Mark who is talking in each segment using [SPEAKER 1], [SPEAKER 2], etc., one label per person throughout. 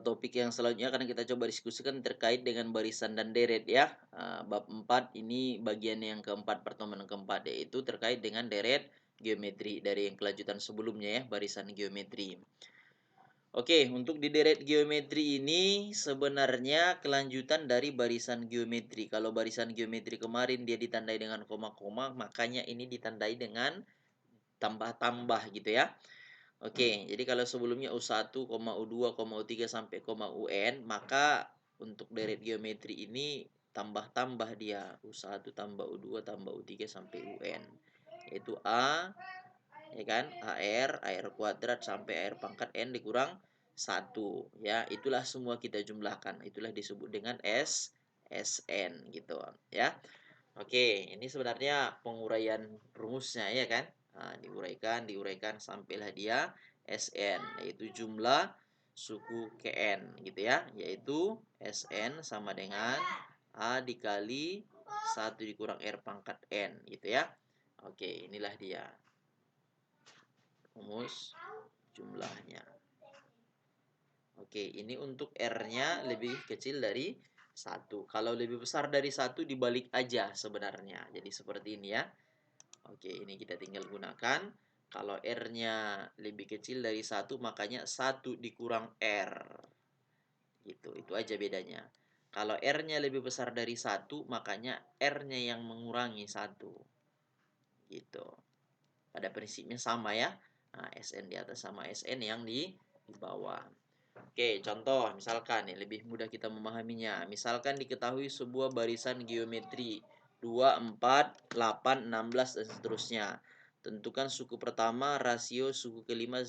[SPEAKER 1] topik yang selanjutnya akan kita coba diskusikan terkait dengan barisan dan deret ya. Bab 4 ini bagian yang keempat, pertemuan yang keempat, yaitu terkait dengan deret geometri dari yang kelanjutan sebelumnya ya, barisan geometri. Oke, untuk di deret geometri ini sebenarnya kelanjutan dari barisan geometri. Kalau barisan geometri kemarin dia ditandai dengan koma-koma, makanya ini ditandai dengan tambah-tambah gitu ya. Oke, jadi kalau sebelumnya U1, U2, U3 sampai UN, maka untuk deret geometri ini tambah-tambah dia. U1 tambah U2 tambah U3 sampai UN. Yaitu A, ya kan? AR kuadrat sampai AR pangkat N dikurang 1. Ya, itulah semua kita jumlahkan. Itulah disebut dengan SN gitu ya. Oke, ini sebenarnya penguraian rumusnya ya kan. Nah, diuraikan sampailah dia SN, yaitu jumlah suku KN gitu ya, yaitu SN sama dengan A dikali 1 dikurang R pangkat N gitu ya. Oke, inilah dia rumus jumlahnya. Oke, ini untuk R-nya lebih kecil dari 1. Kalau lebih besar dari 1 dibalik aja sebenarnya. Jadi seperti ini ya. Oke, ini kita tinggal gunakan. Kalau R-nya lebih kecil dari 1, makanya 1 dikurang R. Gitu, itu aja bedanya. Kalau R-nya lebih besar dari 1, makanya R-nya yang mengurangi 1. Gitu. Pada prinsipnya sama ya. Nah, SN di atas sama SN yang di bawah. Oke, contoh misalkan nih lebih mudah kita memahaminya. Misalkan diketahui sebuah barisan geometri 2, 4, 8, 16 dan seterusnya. Tentukan suku pertama, rasio suku kelima,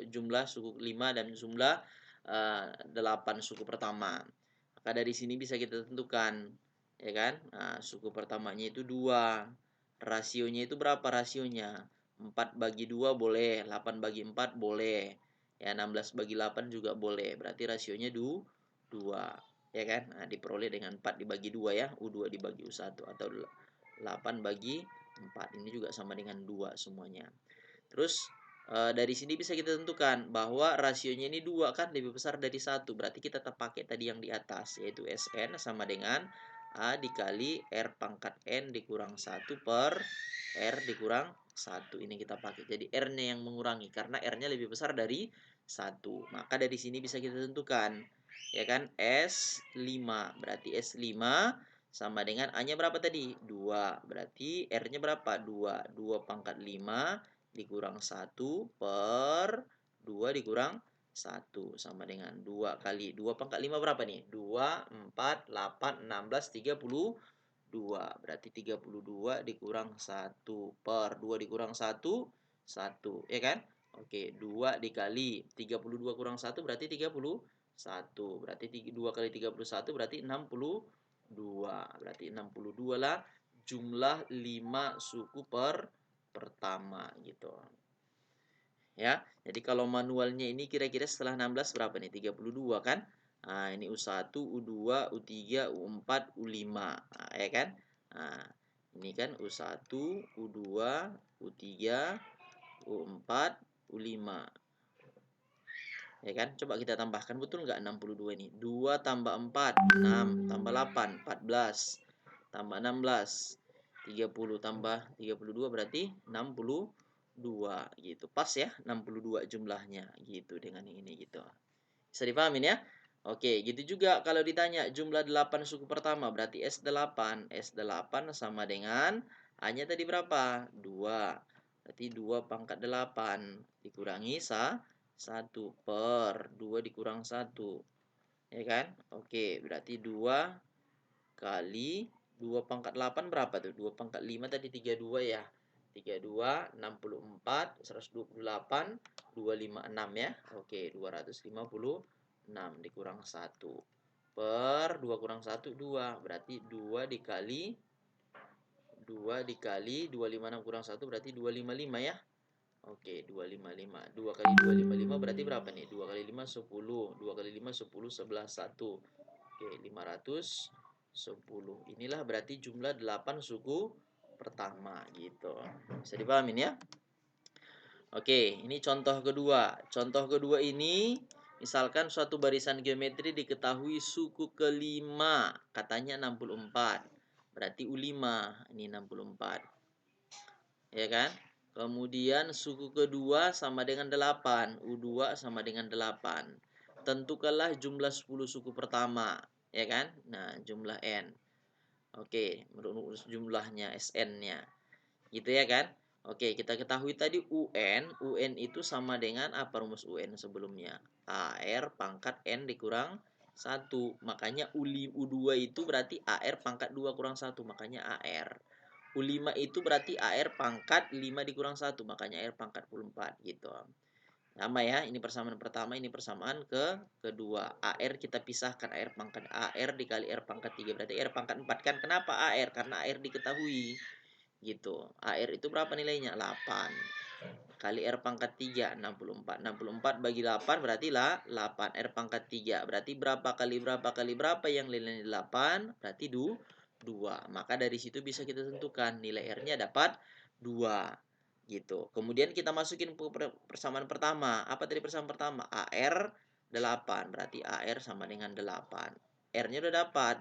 [SPEAKER 1] jumlah suku kelima dan jumlah 8 suku pertama. Maka dari sini bisa kita tentukan, ya kan? Nah, suku pertamanya itu 2. Rasionya itu berapa rasionya? 4 bagi 2 boleh, 8 bagi 4 boleh. Ya, 16 bagi 8 juga boleh. Berarti rasionya 2. Ya kan? Nah, diperoleh dengan 4 dibagi 2 ya. U2 dibagi U1 atau 8 bagi 4. Ini juga sama dengan 2 semuanya. Terus dari sini bisa kita tentukan bahwa rasionya ini 2 kan lebih besar dari 1. Berarti kita tetap pakai tadi yang di atas, yaitu SN sama dengan A dikali R pangkat N dikurang 1 per R dikurang 1. Ini kita pakai. Jadi R-nya yang mengurangi karena R-nya lebih besar dari 1. Maka dari sini bisa kita tentukan, ya kan? S5. Berarti S5 sama dengan A-nya berapa tadi? 2. Berarti R-nya berapa? 2. 2 pangkat 5 dikurang 1 per 2 dikurang 1 sama dengan 2 kali 2 pangkat 5 berapa nih? 2, 4, 8, 16, 32. Berarti 32 dikurang 1 per 2 dikurang 1, 1. Ya kan? Oke, 2 dikali 32 kurang 1 berarti 31. Berarti 2 kali 31 berarti 62. Berarti 62 lah jumlah 5 suku pertama gitu. Ya. Jadi kalau manualnya ini kira-kira setelah 16 berapa nih? 32 kan? Nah, ini U1, U2, U3, U4, U5. Nah, ya kan? Nah, ini kan U1, U2, U3, U4, U5. Ya kan? Coba kita tambahkan, betul nggak 62 ini? 2 tambah 4, 6, tambah 8, 14, tambah 16, 30 tambah 32 berarti 62 gitu. Pas ya, 62 jumlahnya gitu dengan ini gitu. Bisa dipahamin ya? Oke, gitu juga kalau ditanya jumlah 8 suku pertama berarti S8. S8 sama dengan A-nya tadi berapa? 2. Berarti 2 pangkat 8 dikurangi 1 per 2 dikurang 1. Ya kan? Oke, berarti 2 kali 2 pangkat 8 berapa tuh? 2 pangkat 5 tadi 32 ya. 32, 64, 128, 256 ya. Oke, 256 dikurang 1 per 2 kurang 1, 2. Berarti 2 dikali 256 kurang 1 berarti 255 ya. Oke, 255. 2 kali 255 berarti berapa nih? 2 kali 5 10. 2 kali 5 10, 11, 1. Oke, 510. Inilah berarti jumlah 8 suku pertama gitu. Bisa dipahamin ya? Oke, ini contoh kedua. Contoh kedua ini Misalkan suatu barisan geometri diketahui suku kelima, katanya 64. Berarti U5, ini 64. Ya kan? Kemudian suku kedua sama dengan 8, U2 sama dengan 8. Tentukanlah jumlah 10 suku pertama, ya kan? Nah, jumlah N. Oke, menurut jumlahnya SN-nya. Gitu ya kan? Oke, kita ketahui tadi UN itu sama dengan apa rumus UN sebelumnya? AR pangkat N dikurang 1. Makanya U2 itu berarti AR pangkat 2 kurang 1, makanya AR. U5 itu berarti AR pangkat 5 dikurang 1, makanya AR pangkat 4 gitu. Sama ya, ini persamaan pertama, ini persamaan kedua. AR kita pisahkan, AR pangkat AR dikali R pangkat 3, berarti R pangkat 4 kan. Kenapa AR? Karena AR diketahui. Gitu. AR itu berapa nilainya? 8. Kali R pangkat 3, 64. 64 bagi 8 berarti lah 8. R pangkat 3. Berarti berapa kali berapa yang nilainya 8? Berarti 2. Maka dari situ bisa kita tentukan nilai R-nya dapat 2. Gitu. Kemudian kita masukin persamaan pertama. Apa tadi persamaan pertama? AR 8. Berarti AR sama dengan 8. R-nya udah dapat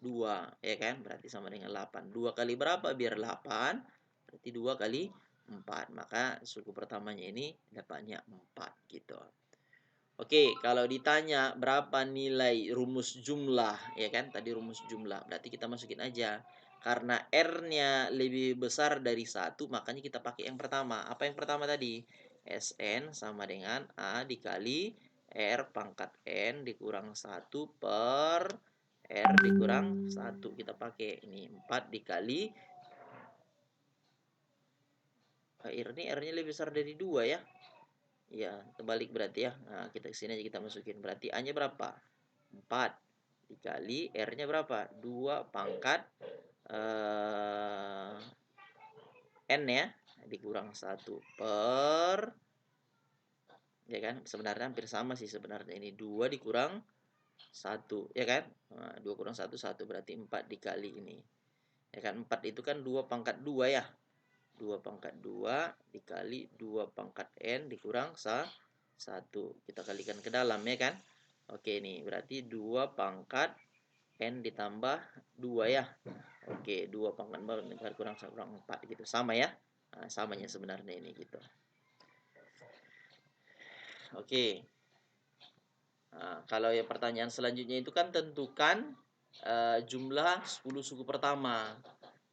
[SPEAKER 1] 2, ya kan? Berarti sama dengan 8. 2 kali berapa biar 8? Berarti 2 kali 4. Maka suku pertamanya ini dapatnya 4 gitu. Oke, kalau ditanya berapa nilai rumus jumlah, ya kan? Tadi rumus jumlah. Berarti kita masukin aja. Karena R-nya lebih besar dari 1, makanya kita pakai yang pertama. Apa yang pertama tadi? SN sama dengan A dikali R pangkat N dikurang 1 per R dikurang 1. Kita pakai ini 4 dikali R-nya lebih besar dari 2 ya. Ya, terbalik berarti ya. Nah, kita kesini aja kita masukin. Berarti A-nya berapa? 4 dikali R-nya berapa? 2 pangkat N ya. Dikurang 1 per, ya kan? Sebenarnya hampir sama sih sebenarnya ini. 2 dikurang 1, ya kan? Nah, 2 kurang 1, 1. Berarti 4 dikali ini. Ya kan? 4 itu kan 2 pangkat 2 ya. 2 pangkat 2 dikali 2 pangkat N dikurang 1. Kita kalikan ke dalam ya kan. Oke nih berarti 2 pangkat N ditambah 2 ya. Oke 2 pangkat kurang 1 kurang 4 gitu. Sama ya. Nah, samanya sebenarnya ini gitu. Oke. Nah, kalau yang pertanyaan selanjutnya itu kan tentukan jumlah 10 suku pertama.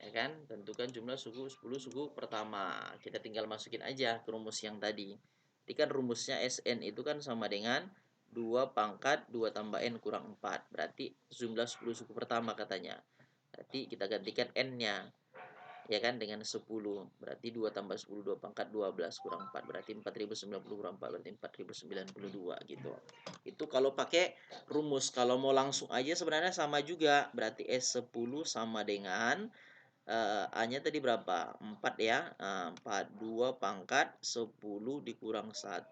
[SPEAKER 1] Ya kan? Tentukan jumlah 10 suku pertama. Kita tinggal masukin aja ke rumus yang tadi. Jadi kan rumusnya SN itu kan sama dengan 2 pangkat 2 tambah N kurang 4. Berarti jumlah 10 suku pertama katanya. Berarti kita gantikan N-nya. Ya kan dengan 10. Berarti 2 tambah 10 2 pangkat 12 kurang 4. Berarti 4090 kurang 4 berarti 4092 gitu. Itu kalau pakai rumus. Kalau mau langsung aja sebenarnya sama juga. Berarti S10 sama dengan A-nya tadi berapa? 4 ya. 4. 2 pangkat 10 dikurang 1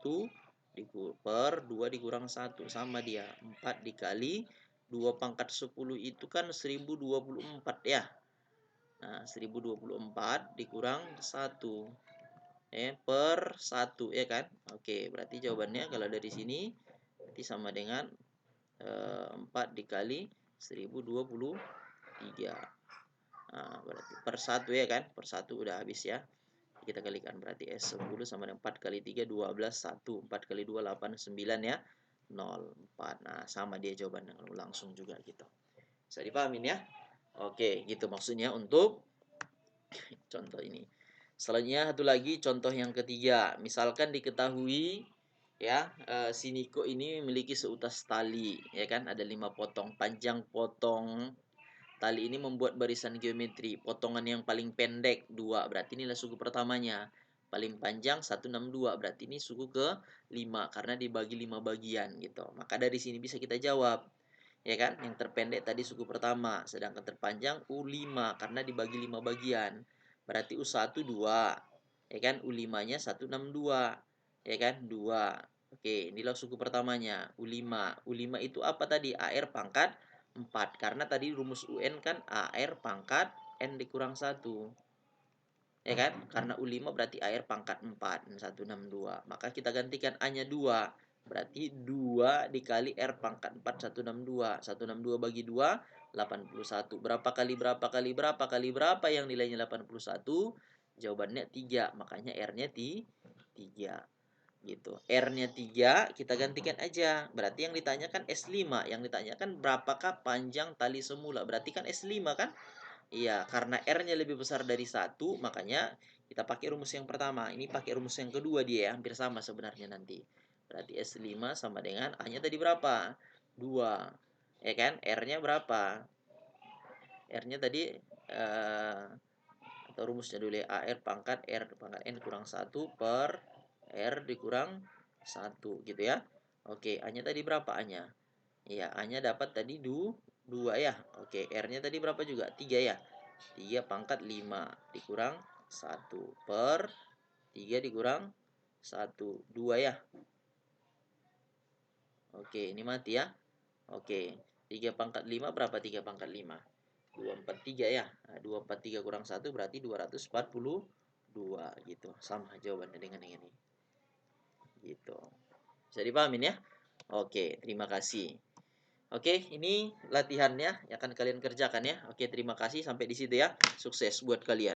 [SPEAKER 1] per 2 dikurang 1. Sama dia. 4 dikali 2 pangkat 10 itu kan 1024 ya. Nah, 1024 dikurang 1 per 1 ya kan? Oke, berarti jawabannya kalau dari sini berarti sama dengan 4 dikali 1023. Nah, berarti per 1 ya kan? Per 1 udah habis ya. Kita kalikan berarti S10 sama dengan 4 kali 3 12 1. 4 kali 2 8 9 ya. 0 4. Nah, sama dia jawabannya langsung juga gitu. Bisa dipahamin ya? Oke, gitu maksudnya untuk contoh ini. Selanjutnya satu lagi contoh yang ketiga. Misalkan diketahui ya si Niko ini memiliki seutas tali ya kan ada 5 potong. Panjang potong tali ini membuat barisan geometri. Potongan yang paling pendek 2 berarti inilah suku pertamanya. Paling panjang 162 berarti ini suku ke 5 karena dibagi 5 bagian gitu. Maka dari sini bisa kita jawab. Ya kan? Yang terpendek tadi suku pertama, sedangkan terpanjang U5 karena dibagi 5 bagian. Berarti U1 2. Ya kan? U5-nya 162. Ya kan? 2. Oke, inilah suku pertamanya, U5. U5 itu apa tadi? AR pangkat 4. Karena tadi rumus UN kan AR pangkat N dikurang 1. Ya kan? Karena U5 berarti AR pangkat 4, 162. Maka kita gantikan A-nya 2. Berarti 2 dikali R pangkat 4, 162. 162 bagi 2, 81. Berapa kali berapa kali berapa kali berapa yang nilainya 81? Jawabannya 3. Makanya R-nya 3. Gitu. R-nya 3, kita gantikan aja. Berarti yang ditanyakan S5. Yang ditanyakan berapakah panjang tali semula. Berarti kan S5 kan? Iya, karena R-nya lebih besar dari 1, makanya kita pakai rumus yang pertama. Ini pakai rumus yang kedua dia ya, hampir sama sebenarnya nanti. Berarti S5 sama dengan A-nya tadi berapa? 2. Ya kan? R-nya berapa? R-nya tadi atau rumusnya dulu ya. AR pangkat N kurang 1 per R dikurang 1 gitu ya. Oke, A-nya tadi berapa A-nya? Iya, A-nya dapat tadi 2 ya. Oke, R-nya tadi berapa juga? 3 ya. 3 pangkat 5 dikurang 1 per 3 dikurang 1. 2 ya. Oke, ini mati ya. Oke, 3 pangkat 5 berapa 3 pangkat 5? 243 ya. Nah, 243 kurang 1 berarti 242 gitu. Sama jawabannya dengan ini. Gitu. Bisa dipahamin ya? Oke, terima kasih. Oke, ini latihannya yang akan kalian kerjakan ya. Oke, terima kasih sampai di situ ya. Sukses buat kalian.